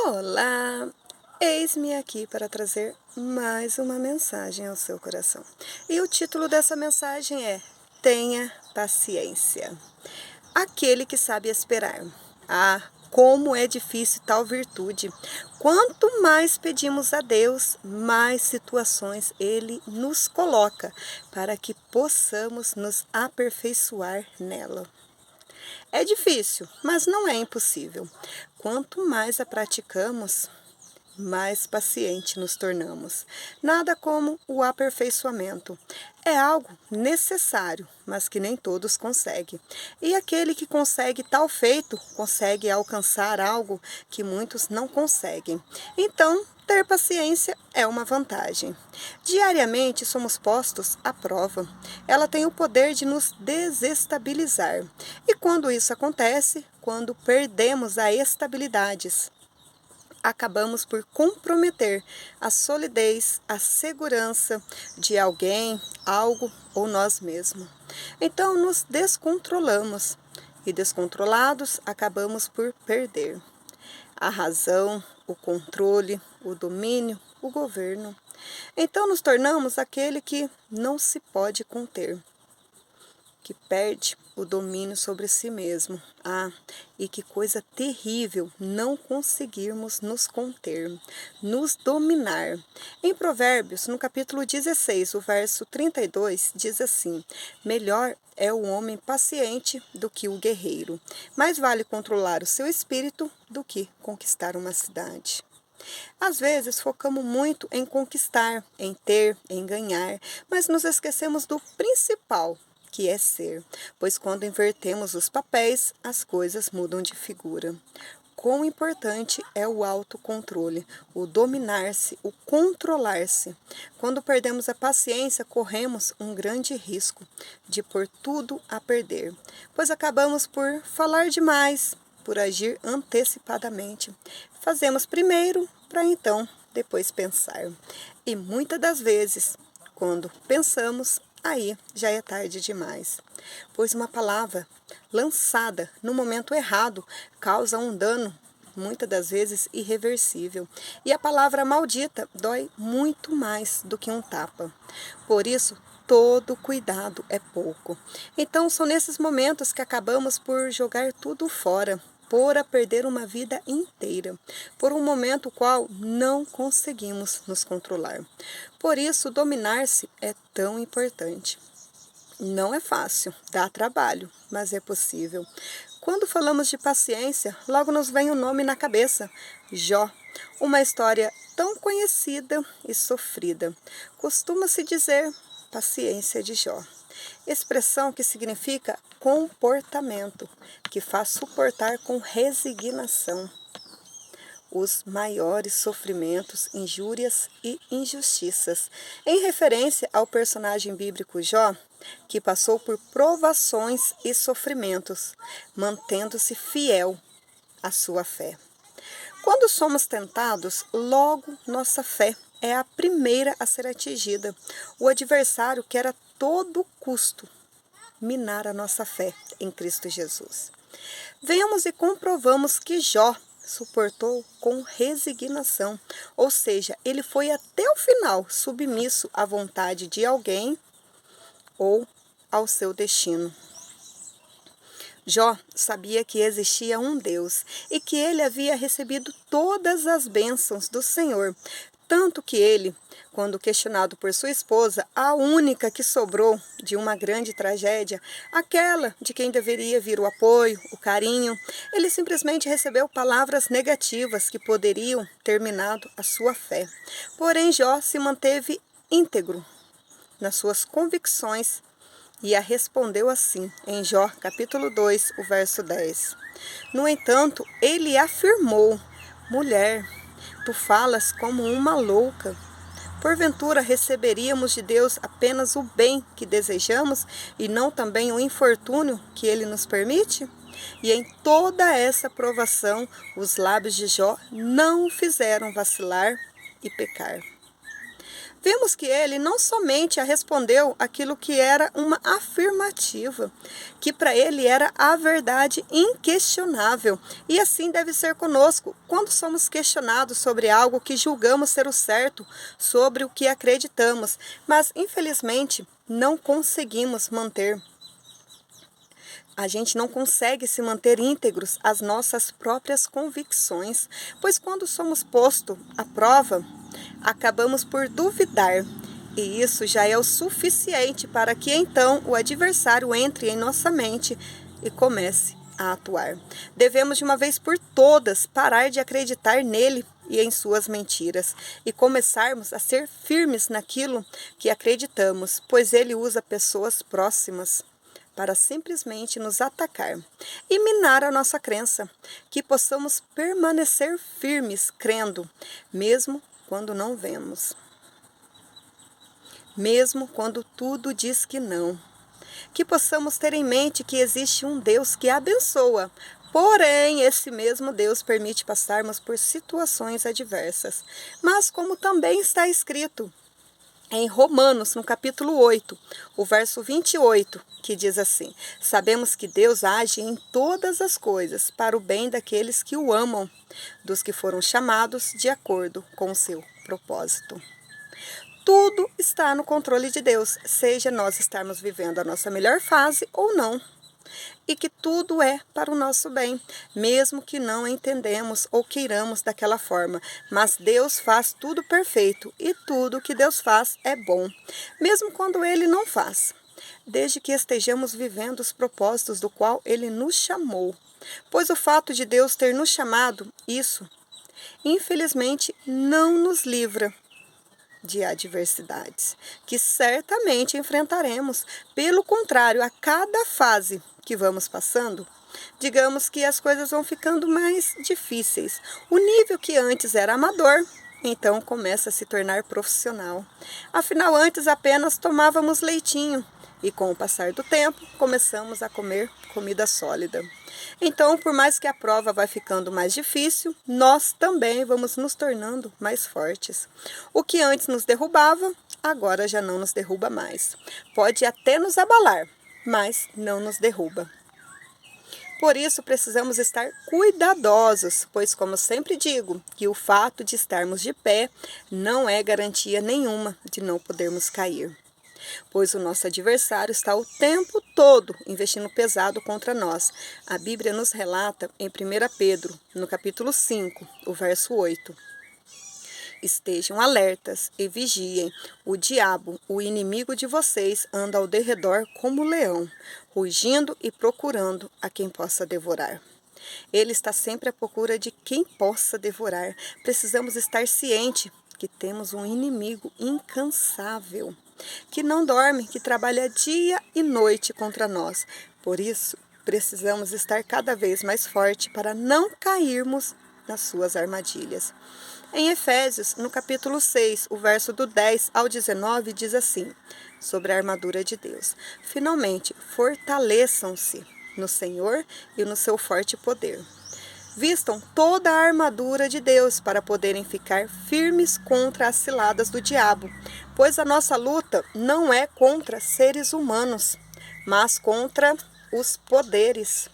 Olá! Eis-me aqui para trazer mais uma mensagem ao seu coração. E o título dessa mensagem é: Tenha paciência. Aquele que sabe esperar. Ah, como é difícil tal virtude! Quanto mais pedimos a Deus, mais situações Ele nos coloca para que possamos nos aperfeiçoar nela. É difícil, mas não é impossível. Quanto mais a praticamos, mais paciente nos tornamos. Nada como o aperfeiçoamento. É algo necessário, mas que nem todos conseguem. E aquele que consegue tal feito, consegue alcançar algo que muitos não conseguem. Então, ter paciência é uma vantagem. Diariamente somos postos à prova. Ela tem o poder de nos desestabilizar. E quando isso acontece, quando perdemos a estabilidade, acabamos por comprometer a solidez, a segurança de alguém, algo ou nós mesmos. Então nos descontrolamos e descontrolados acabamos por perder a razão, o controle, o domínio, o governo. Então nos tornamos aquele que não se pode conter, que perde o domínio sobre si mesmo. Ah, e que coisa terrível não conseguirmos nos conter, nos dominar. Em Provérbios, no capítulo 16, o verso 32, diz assim: Melhor é o homem paciente do que o guerreiro. Mais vale controlar o seu espírito do que conquistar uma cidade. Às vezes focamos muito em conquistar, em ter, em ganhar, mas nos esquecemos do principal, que é ser, pois quando invertemos os papéis, as coisas mudam de figura. Quão importante é o autocontrole, o dominar-se, o controlar-se. Quando perdemos a paciência, corremos um grande risco de pôr tudo a perder, pois acabamos por falar demais, por agir antecipadamente. Fazemos primeiro para então depois pensar. E muitas das vezes, quando pensamos, aí já é tarde demais, pois uma palavra lançada no momento errado causa um dano, muitas das vezes irreversível. E a palavra maldita dói muito mais do que um tapa. Por isso, todo cuidado é pouco. Então, são nesses momentos que acabamos por jogar tudo fora, por a perder uma vida inteira, por um momento qual não conseguimos nos controlar. Por isso, dominar-se é tão importante. Não é fácil, dá trabalho, mas é possível. Quando falamos de paciência, logo nos vem o nome na cabeça, Jó, uma história tão conhecida e sofrida. Costuma-se dizer paciência de Jó, expressão que significa comportamento, que faz suportar com resignação os maiores sofrimentos, injúrias e injustiças, em referência ao personagem bíblico Jó, que passou por provações e sofrimentos, mantendo-se fiel à sua fé. Quando somos tentados, logo nossa fé é a primeira a ser atingida. O adversário quer a todo custo minar a nossa fé em Cristo Jesus. Vemos e comprovamos que Jó suportou com resignação, ou seja, ele foi até o final submisso à vontade de alguém ou ao seu destino. Jó sabia que existia um Deus e que ele havia recebido todas as bênçãos do Senhor, tanto que ele, quando questionado por sua esposa, a única que sobrou de uma grande tragédia, aquela de quem deveria vir o apoio, o carinho, ele simplesmente recebeu palavras negativas que poderiam ter minado a sua fé. Porém, Jó se manteve íntegro nas suas convicções e a respondeu assim, em Jó, capítulo 2, o verso 10. No entanto, ele afirmou: Mulher, tu falas como uma louca. Porventura receberíamos de Deus apenas o bem que desejamos e não também o infortúnio que ele nos permite? E em toda essa provação, os lábios de Jó não o fizeram vacilar e pecar. vemos que ele não somente a respondeu aquilo que era uma afirmativa, que para ele era a verdade inquestionável, e assim deve ser conosco quando somos questionados sobre algo que julgamos ser o certo, sobre o que acreditamos, mas infelizmente não conseguimos manter. A gente não consegue se manter íntegros às nossas próprias convicções, pois quando somos postos à prova, acabamos por duvidar. E isso já é o suficiente para que então o adversário entre em nossa mente e comece a atuar. Devemos de uma vez por todas parar de acreditar nele e em suas mentiras e começarmos a ser firmes naquilo que acreditamos, pois ele usa pessoas próximas para simplesmente nos atacar e minar a nossa crença, que possamos permanecer firmes crendo, mesmo quando não vemos, mesmo quando tudo diz que não, que possamos ter em mente que existe um Deus que abençoa, porém esse mesmo Deus permite passarmos por situações adversas, mas como também está escrito em Romanos, no capítulo 8, o verso 28, que diz assim: sabemos que Deus age em todas as coisas para o bem daqueles que o amam, dos que foram chamados de acordo com o seu propósito. Tudo está no controle de Deus, seja nós estarmos vivendo a nossa melhor fase ou não. E que tudo é para o nosso bem, mesmo que não entendemos ou queiramos daquela forma. Mas Deus faz tudo perfeito e tudo que Deus faz é bom, mesmo quando Ele não faz, desde que estejamos vivendo os propósitos do qual Ele nos chamou. Pois o fato de Deus ter nos chamado, isso, infelizmente, não nos livra de adversidades, que certamente enfrentaremos. Pelo contrário, a cada fase que vamos passando, digamos que as coisas vão ficando mais difíceis. O nível que antes era amador, então começa a se tornar profissional. Afinal, antes apenas tomávamos leitinho e com o passar do tempo começamos a comer comida sólida. Então, por mais que a prova vá ficando mais difícil, nós também vamos nos tornando mais fortes. O que antes nos derrubava, agora já não nos derruba mais. Pode até nos abalar, mas não nos derruba. Por isso, precisamos estar cuidadosos, pois, como sempre digo, que o fato de estarmos de pé não é garantia nenhuma de não podermos cair. Pois o nosso adversário está o tempo todo investindo pesado contra nós. A Bíblia nos relata em 1 Pedro, no capítulo 5, o verso 8. Estejam alertas e vigiem. O diabo, o inimigo de vocês, anda ao derredor como leão, rugindo e procurando a quem possa devorar. Ele está sempre à procura de quem possa devorar. Precisamos estar cientes que temos um inimigo incansável, que não dorme, que trabalha dia e noite contra nós. Por isso, precisamos estar cada vez mais forte para não cairmos nas suas armadilhas. Em Efésios, no capítulo 6, o verso do 10 ao 19, diz assim, sobre a armadura de Deus: finalmente, fortaleçam-se no Senhor e no seu forte poder. Vistam toda a armadura de Deus para poderem ficar firmes contra as ciladas do diabo, pois a nossa luta não é contra seres humanos, mas contra os poderes.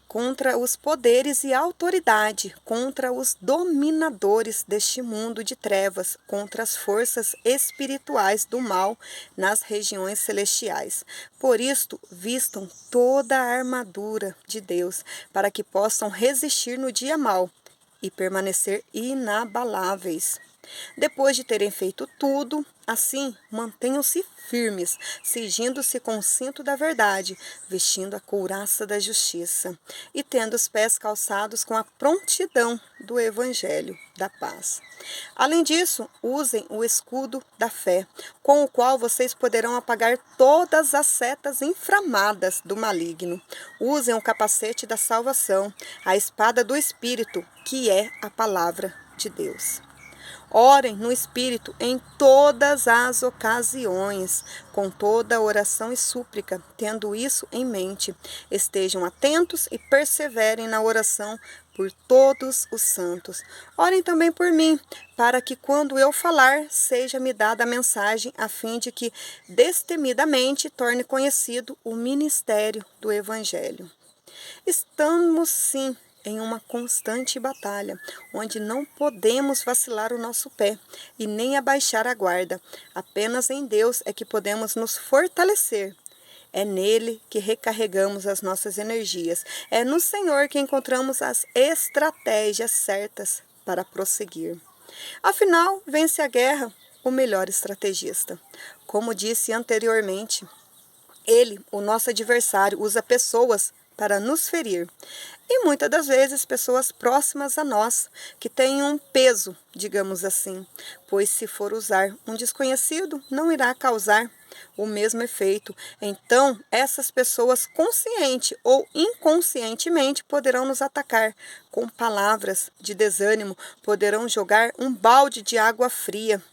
Contra os poderes e autoridade, contra os dominadores deste mundo de trevas, contra as forças espirituais do mal nas regiões celestiais. Por isto, vistam toda a armadura de Deus, para que possam resistir no dia mau e permanecer inabaláveis. Depois de terem feito tudo, assim, mantenham-se firmes, cingindo-se com o cinto da verdade, vestindo a couraça da justiça e tendo os pés calçados com a prontidão do evangelho da paz. Além disso, usem o escudo da fé, com o qual vocês poderão apagar todas as setas inflamadas do maligno. Usem o capacete da salvação, a espada do Espírito, que é a palavra de Deus. Orem no Espírito em todas as ocasiões, com toda oração e súplica, tendo isso em mente. Estejam atentos e perseverem na oração por todos os santos. Orem também por mim, para que quando eu falar, seja-me dada a mensagem, a fim de que destemidamente torne conhecido o ministério do Evangelho. Estamos, sim, em uma constante batalha, onde não podemos vacilar o nosso pé e nem abaixar a guarda. Apenas em Deus é que podemos nos fortalecer. É nele que recarregamos as nossas energias. É no Senhor que encontramos as estratégias certas para prosseguir. Afinal, vence a guerra o melhor estrategista. Como disse anteriormente, ele, o nosso adversário, usa pessoas para nos ferir. E muitas das vezes pessoas próximas a nós, que têm um peso, digamos assim, pois se for usar um desconhecido, não irá causar o mesmo efeito. Então, essas pessoas consciente ou inconscientemente poderão nos atacar com palavras de desânimo, poderão jogar um balde de água fria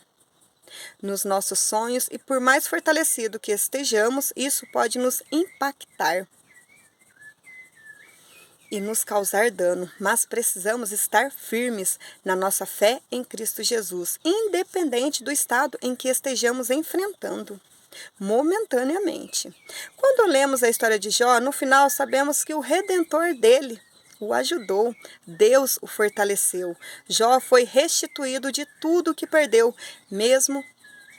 nos nossos sonhos e por mais fortalecido que estejamos, isso pode nos impactar e nos causar dano, mas precisamos estar firmes na nossa fé em Cristo Jesus, independente do estado em que estejamos enfrentando momentaneamente. Quando lemos a história de Jó, no final sabemos que o Redentor dele o ajudou, Deus o fortaleceu. Jó foi restituído de tudo que perdeu, mesmo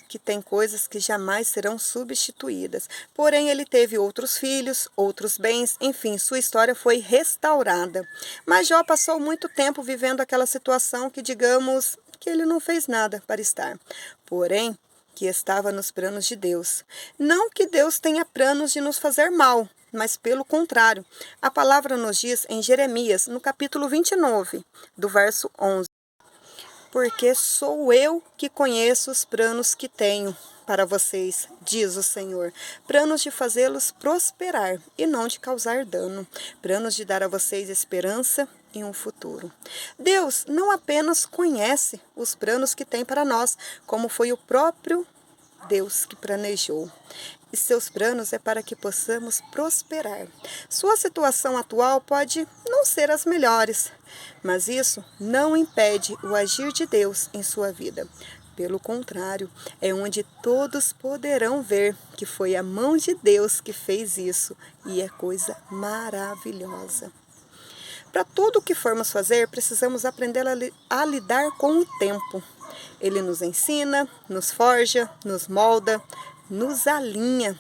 que tem coisas que jamais serão substituídas. Porém, ele teve outros filhos, outros bens, enfim, sua história foi restaurada. Mas Jó passou muito tempo vivendo aquela situação que, digamos, que ele não fez nada para estar. Porém, que estava nos planos de Deus. Não que Deus tenha planos de nos fazer mal, mas pelo contrário. A palavra nos diz em Jeremias, no capítulo 29, do verso 11. Porque sou eu que conheço os planos que tenho para vocês, diz o Senhor. Planos de fazê-los prosperar e não de causar dano. Planos de dar a vocês esperança e um futuro. Deus não apenas conhece os planos que tem para nós, como foi o próprio Deus que planejou. E seus planos é para que possamos prosperar. Sua situação atual pode não ser as melhores, mas isso não impede o agir de Deus em sua vida. Pelo contrário, é onde todos poderão ver que foi a mão de Deus que fez isso, e é coisa maravilhosa. Para tudo o que formos fazer, precisamos aprender a lidar com o tempo. Ele nos ensina, nos forja, nos molda, nos alinha.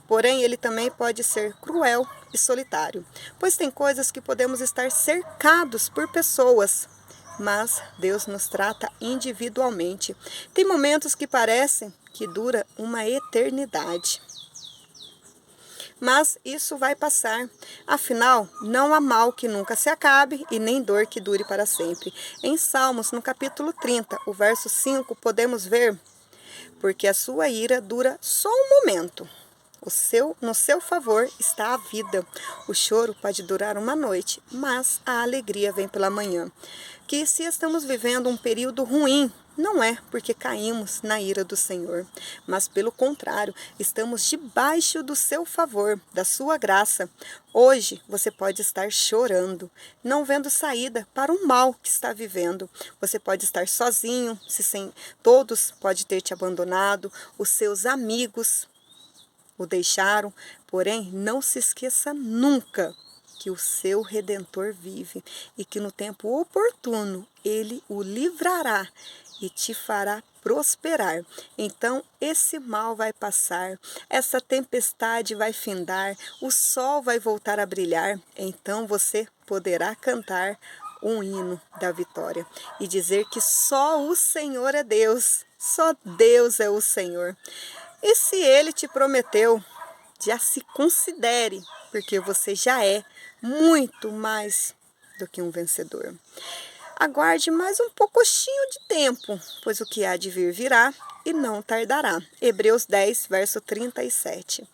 Porém, ele também pode ser cruel e solitário, pois tem coisas que podemos estar cercados por pessoas, mas Deus nos trata individualmente. Tem momentos que parecem que dura uma eternidade. Mas isso vai passar. Afinal, não há mal que nunca se acabe e nem dor que dure para sempre. Em Salmos, no capítulo 30, o verso 5, podemos ver: porque a sua ira dura só um momento. No seu favor está a vida. O choro pode durar uma noite, mas a alegria vem pela manhã. Que se estamos vivendo um período ruim, não é porque caímos na ira do Senhor, mas pelo contrário, estamos debaixo do seu favor, da sua graça. Hoje você pode estar chorando, não vendo saída para o mal que está vivendo. Você pode estar sozinho, todos podem ter te abandonado, os seus amigos o deixaram, porém não se esqueça nunca que o seu Redentor vive e que no tempo oportuno ele o livrará e te fará prosperar. Então esse mal vai passar, essa tempestade vai findar, o sol vai voltar a brilhar, então você poderá cantar um hino da vitória e dizer que só o Senhor é Deus, só Deus é o Senhor. E se ele te prometeu, já se considere, porque você já é muito mais do que um vencedor. Aguarde mais um pouquinho de tempo, pois o que há de vir virá e não tardará. Hebreus 10, verso 37.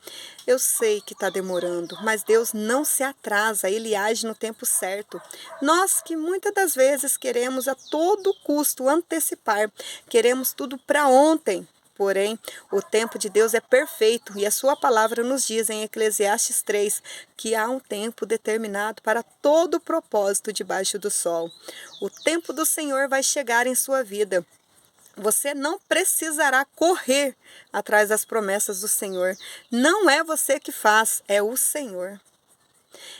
Eu sei que está demorando, mas Deus não se atrasa, Ele age no tempo certo. Nós que muitas das vezes queremos a todo custo antecipar, queremos tudo para ontem. Porém, o tempo de Deus é perfeito e a sua palavra nos diz em Eclesiastes 3 que há um tempo determinado para todo o propósito debaixo do sol. O tempo do Senhor vai chegar em sua vida. Você não precisará correr atrás das promessas do Senhor. Não é você que faz, é o Senhor.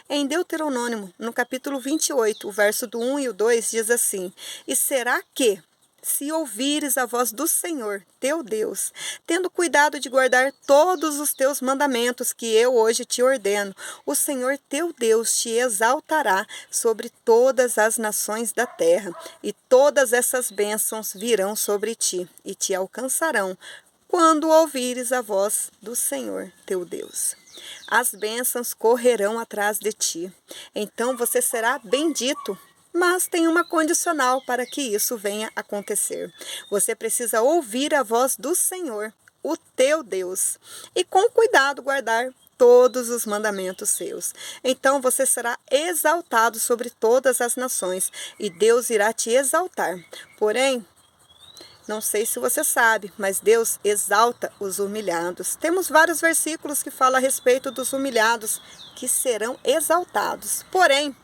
Em Deuteronômio, no capítulo 28, o verso do 1 e o 2 diz assim: E será que, se ouvires a voz do Senhor, teu Deus, tendo cuidado de guardar todos os teus mandamentos que eu hoje te ordeno, o Senhor teu Deus te exaltará sobre todas as nações da terra, e todas essas bênçãos virão sobre ti e te alcançarão quando ouvires a voz do Senhor teu Deus. As bênçãos correrão atrás de ti. Então você será bendito. Mas tem uma condicional para que isso venha a acontecer. Você precisa ouvir a voz do Senhor, o teu Deus, e com cuidado guardar todos os mandamentos seus. Então você será exaltado sobre todas as nações, e Deus irá te exaltar. Porém, não sei se você sabe, mas Deus exalta os humilhados. Temos vários versículos que falam a respeito dos humilhados que serão exaltados. Porém,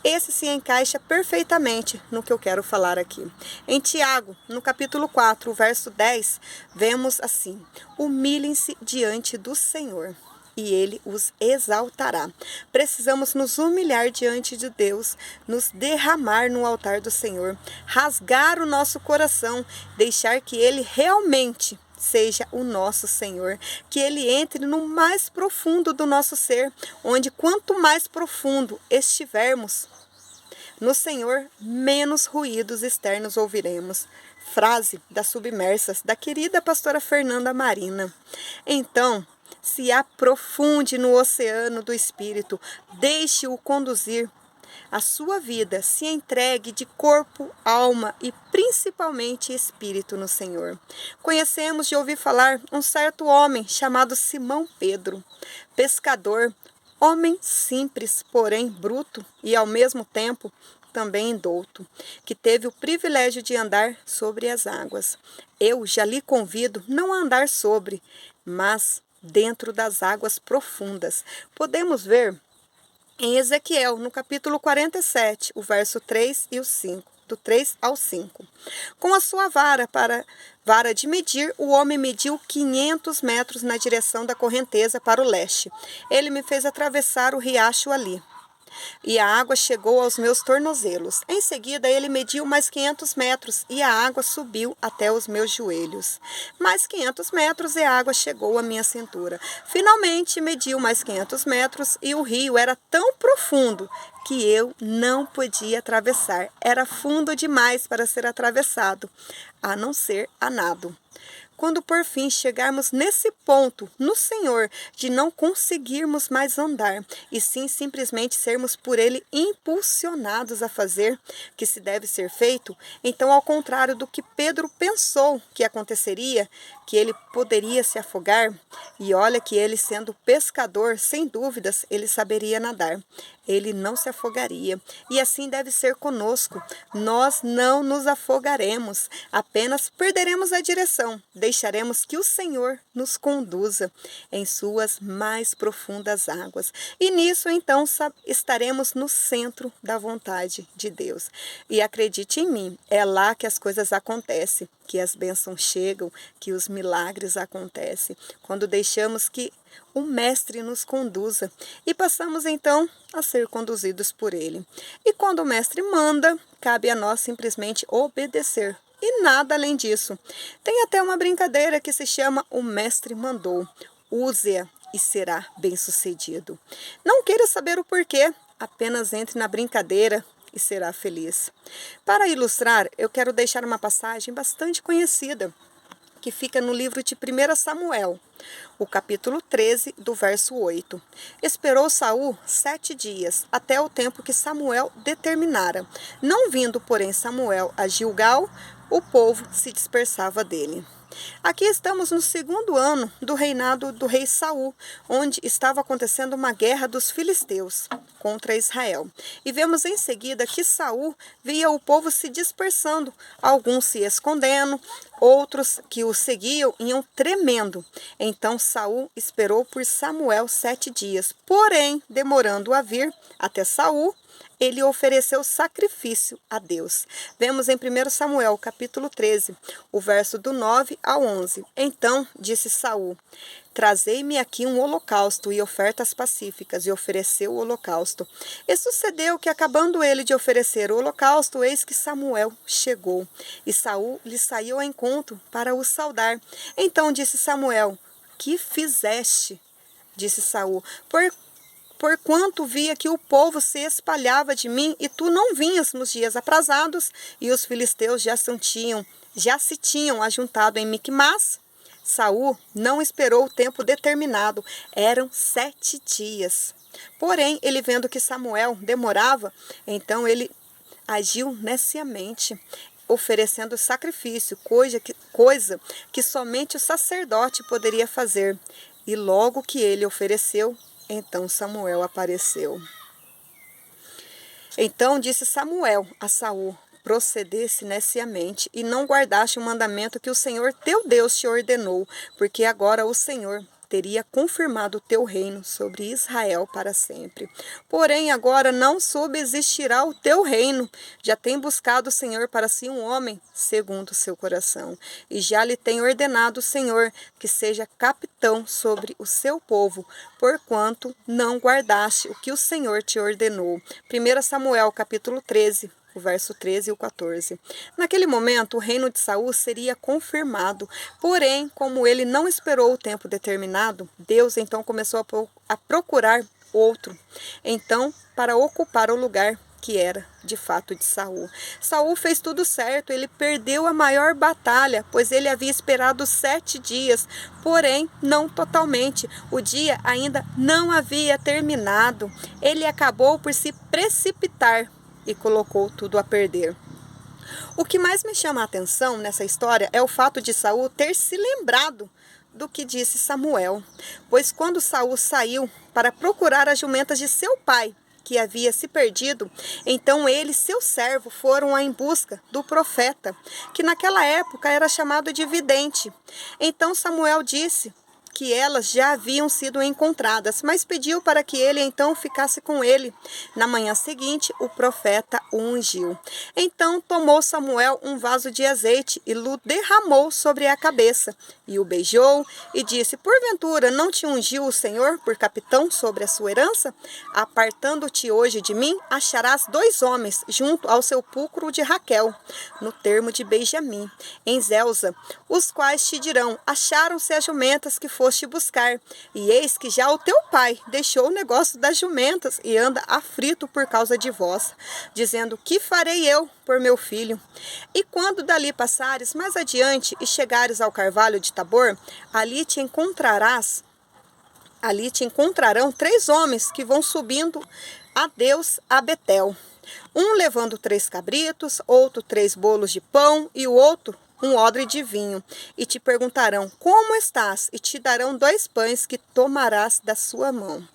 esse se encaixa perfeitamente no que eu quero falar aqui. Em Tiago, no capítulo 4, o verso 10, vemos assim: Humilhem-se diante do Senhor, e Ele os exaltará. Precisamos nos humilhar diante de Deus, nos derramar no altar do Senhor, rasgar o nosso coração, deixar que Ele realmente seja o nosso Senhor, que Ele entre no mais profundo do nosso ser, onde quanto mais profundo estivermos no Senhor, menos ruídos externos ouviremos. Frase das Submersas, da querida pastora Fernanda Marina. Então, se aprofunde no oceano do Espírito, deixe-o conduzir a sua vida, se entregue de corpo, alma e principalmente espírito no Senhor. Conhecemos de ouvir falar um certo homem chamado Simão Pedro, pescador, homem simples, porém bruto e ao mesmo tempo também douto, que teve o privilégio de andar sobre as águas. Eu já lhe convido não a andar sobre, mas dentro das águas profundas. Podemos ver em Ezequiel, no capítulo 47, o verso 3 e o 5. Do 3 ao 5. Com a sua vara de medir, o homem mediu 500 metros na direção da correnteza para o leste. Ele me fez atravessar o riacho ali, e a água chegou aos meus tornozelos. Em seguida, ele mediu mais 500 metros, e a água subiu até os meus joelhos. Mais 500 metros, e a água chegou à minha cintura. Finalmente, mediu mais 500 metros, e o rio era tão profundo que eu não podia atravessar. Era fundo demais para ser atravessado, a não ser a nado. Quando por fim chegarmos nesse ponto, no Senhor, de não conseguirmos mais andar, e sim simplesmente sermos por Ele impulsionados a fazer que se deve ser feito, então ao contrário do que Pedro pensou que aconteceria, que ele poderia se afogar, e olha que ele sendo pescador, sem dúvidas, ele saberia nadar. Ele não se afogaria. E assim deve ser conosco. Nós não nos afogaremos, apenas perderemos a direção. Deixaremos que o Senhor nos conduza em suas mais profundas águas. E nisso, então, estaremos no centro da vontade de Deus. E acredite em mim, é lá que as coisas acontecem, que as bênçãos chegam, que os milagres acontecem. Quando deixamos que o Mestre nos conduza e passamos então a ser conduzidos por Ele. E quando o Mestre manda, cabe a nós simplesmente obedecer. E nada além disso. Tem até uma brincadeira que se chama O Mestre Mandou. Use-a e será bem-sucedido. Não queira saber o porquê, apenas entre na brincadeira e será feliz. Para ilustrar, eu quero deixar uma passagem bastante conhecida, que fica no livro de 1 Samuel, o capítulo 13, do verso 8. Esperou Saul 7 dias, até o tempo que Samuel determinara. Não vindo, porém, Samuel a Gilgal, o povo se dispersava dele. Aqui estamos no segundo ano do reinado do rei Saul, onde estava acontecendo uma guerra dos filisteus contra Israel. E vemos em seguida que Saul via o povo se dispersando, alguns se escondendo, outros que o seguiam iam tremendo. Então Saul esperou por Samuel 7 dias, porém, demorando a vir até Saul, ele ofereceu sacrifício a Deus. Vemos em 1 Samuel, capítulo 13, o verso do 9 ao 11. Então disse Saul: trazei-me aqui um holocausto e ofertas pacíficas, e ofereceu o holocausto. E sucedeu que, acabando ele de oferecer o holocausto, eis que Samuel chegou, e Saul lhe saiu ao encontro para o saudar. Então disse Samuel: que fizeste? Disse Saul: porquanto via que o povo se espalhava de mim, e tu não vinhas nos dias aprazados, e os filisteus já se tinham ajuntado em Micmas. Saul não esperou o tempo determinado, eram 7 dias. Porém, ele vendo que Samuel demorava, então ele agiu neciamente, oferecendo sacrifício, coisa que somente o sacerdote poderia fazer. E logo que ele ofereceu, então Samuel apareceu. Então disse Samuel a Saul: procedesse neciamente e não guardaste o mandamento que o Senhor teu Deus te ordenou, porque agora o Senhor teria confirmado o teu reino sobre Israel para sempre. Porém, agora não subsistirá o teu reino. Já tem buscado o Senhor para si um homem segundo o seu coração, e já lhe tem ordenado o Senhor que seja capitão sobre o seu povo, porquanto não guardaste o que o Senhor te ordenou. 1 Samuel, capítulo 13, o verso 13 e o 14. Naquele momento, o reino de Saul seria confirmado. Porém, como ele não esperou o tempo determinado, Deus então começou a procurar outro, então, para ocupar o lugar que era de fato de Saul. Saul fez tudo certo, ele perdeu a maior batalha, pois ele havia esperado 7 dias, porém não totalmente. O dia ainda não havia terminado. Ele acabou por se precipitar e colocou tudo a perder. O que mais me chama a atenção nessa história é o fato de Saul ter se lembrado do que disse Samuel, pois quando Saul saiu para procurar as jumentas de seu pai, que havia se perdido, então ele e seu servo foram em busca do profeta, que naquela época era chamado de vidente. Então Samuel disse que elas já haviam sido encontradas, mas pediu para que ele então ficasse com ele. Na manhã seguinte, o profeta o ungiu. Então tomou Samuel um vaso de azeite e o derramou sobre a cabeça, e o beijou, e disse: porventura não te ungiu o Senhor por capitão sobre a sua herança? Apartando-te hoje de mim, acharás 2 homens junto ao sepulcro de Raquel, no termo de Benjamim, em Zelza, os quais te dirão: acharam-se as jumentas que foste buscar, e eis que já o teu pai deixou o negócio das jumentas e anda aflito por causa de vós, dizendo: que farei eu por meu filho? E quando dali passares mais adiante e chegares ao carvalho de Tabor, ali te encontrarão 3 homens que vão subindo a Deus a Betel, um levando 3 cabritos, outro 3 bolos de pão, e o outro um odre de vinho, e te perguntarão: como estás? E te darão 2 pães que tomarás da sua mão.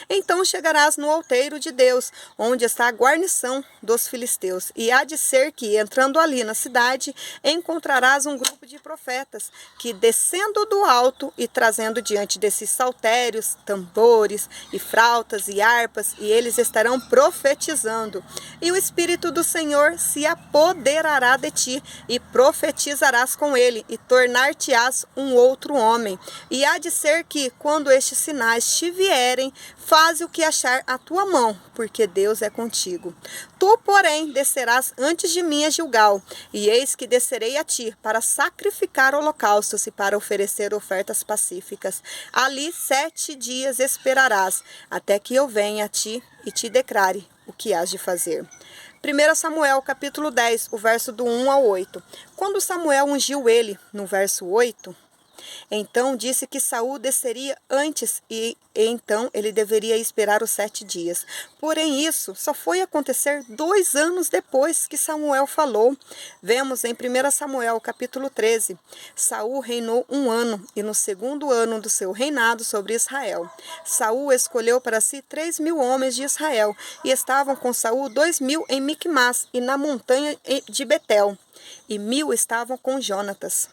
Então chegarás no outeiro de Deus, onde está a guarnição dos filisteus, e há de ser que, entrando ali na cidade, encontrarás um grupo de profetas, que descendo do alto e trazendo diante desses saltérios, tambores e flautas e harpas, e eles estarão profetizando. E o Espírito do Senhor se apoderará de ti, e profetizarás com ele, e tornar-te-ás um outro homem. E há de ser que, quando estes sinais te vierem, faze o que achar a tua mão, porque Deus é contigo. Tu, porém, descerás antes de mim a Gilgal, e eis que descerei a ti para sacrificar holocaustos e para oferecer ofertas pacíficas. Ali 7 dias esperarás, até que eu venha a ti e te declare o que hás de fazer. 1 Samuel, capítulo 10, o verso do 1 ao 8. Quando Samuel ungiu ele, no verso 8, Então disse que Saul desceria antes e então ele deveria esperar os 7 dias. Porém isso só foi acontecer 2 anos depois que Samuel falou. Vemos em 1 Samuel capítulo 13, Saul reinou 1 ano e no 2º ano do seu reinado sobre Israel, Saul escolheu para si 3.000 homens de Israel e estavam com Saul 2.000 em Micmas e na montanha de Betel e 1.000 estavam com Jonatas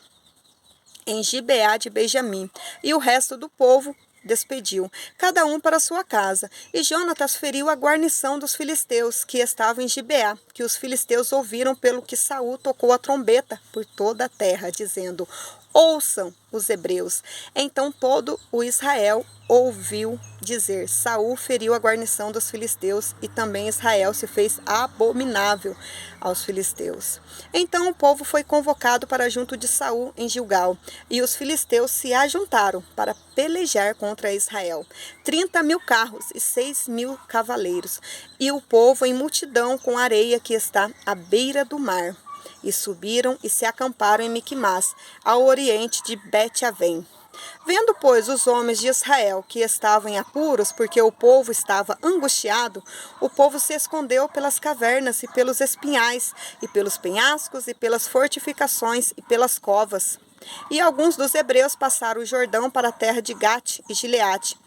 em Gibeá de Benjamim, e o resto do povo despediu, cada um para sua casa. E Jonatas feriu a guarnição dos filisteus, que estavam em Gibeá, que os filisteus ouviram pelo que Saul tocou a trombeta por toda a terra, dizendo: ouçam os hebreus. Então todo o Israel ouviu dizer: Saul feriu a guarnição dos filisteus, e também Israel se fez abominável aos filisteus. Então o povo foi convocado para junto de Saul em Gilgal, e os filisteus se ajuntaram para pelejar contra Israel. 30.000 carros e 6.000 cavaleiros, e o povo em multidão com areia que está à beira do mar. E subiram e se acamparam em Miquimás, ao oriente de Bet-Avém. Vendo, pois, os homens de Israel que estavam em apuros, porque o povo estava angustiado, o povo se escondeu pelas cavernas e pelos espinhais, e pelos penhascos, e pelas fortificações, e pelas covas. E alguns dos hebreus passaram o Jordão para a terra de Gate e Gileade.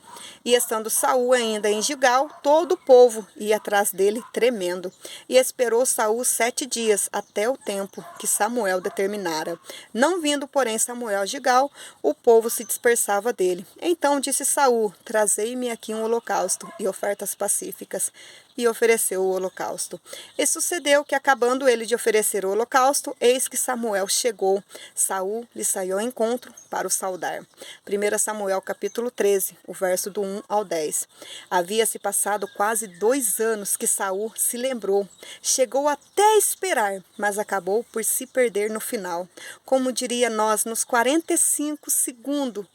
E estando Saul ainda em Gilgal, todo o povo ia atrás dele tremendo. E esperou Saul 7 dias, até o tempo que Samuel determinara. Não vindo, porém, Samuel a Gilgal, o povo se dispersava dele. Então disse Saul: trazei-me aqui um holocausto e ofertas pacíficas. E ofereceu o holocausto. E sucedeu que, acabando ele de oferecer o holocausto, eis que Samuel chegou. Saul lhe saiu ao encontro para o saudar. 1 Samuel capítulo 13, o verso do 1 ao 10. Havia-se passado quase 2 anos que Saul se lembrou. Chegou até a esperar, mas acabou por se perder no final. Como diria nós, nos 45 segundos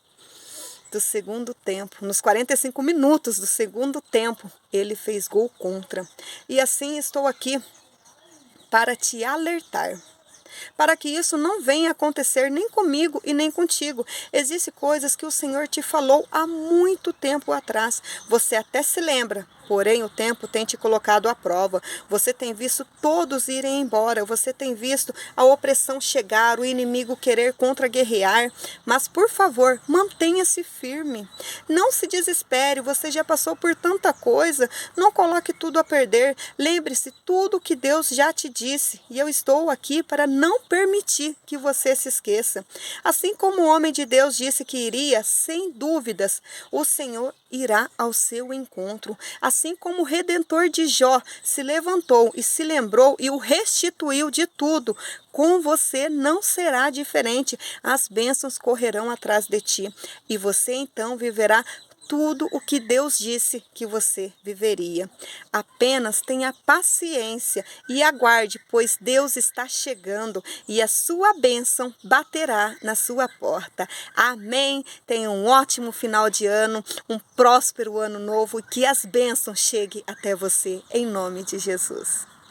do segundo tempo, nos 45 minutos do segundo tempo, ele fez gol contra. E assim estou aqui para te alertar, para que isso não venha acontecer nem comigo e nem contigo. Existem coisas que o Senhor te falou há muito tempo atrás. Você até se lembra, porém o tempo tem te colocado à prova. Você tem visto todos irem embora. Você tem visto a opressão chegar, o inimigo querer contra-guerrear. Mas, por favor, mantenha-se firme. Não se desespere. Você já passou por tanta coisa. Não coloque tudo a perder. Lembre-se, tudo que Deus já te disse. E eu estou aqui para não permitir que você se esqueça. Assim como o homem de Deus disse que iria, sem dúvidas, o Senhor irá ao seu encontro. Assim como o Redentor de Jó se levantou e se lembrou e o restituiu de tudo, com você não será diferente. As bênçãos correrão atrás de ti e você então viverá tudo o que Deus disse que você viveria. Apenas tenha paciência e aguarde, pois Deus está chegando e a sua bênção baterá na sua porta. Amém. Tenha um ótimo final de ano, um próspero ano novo e que as bênçãos cheguem até você, em nome de Jesus.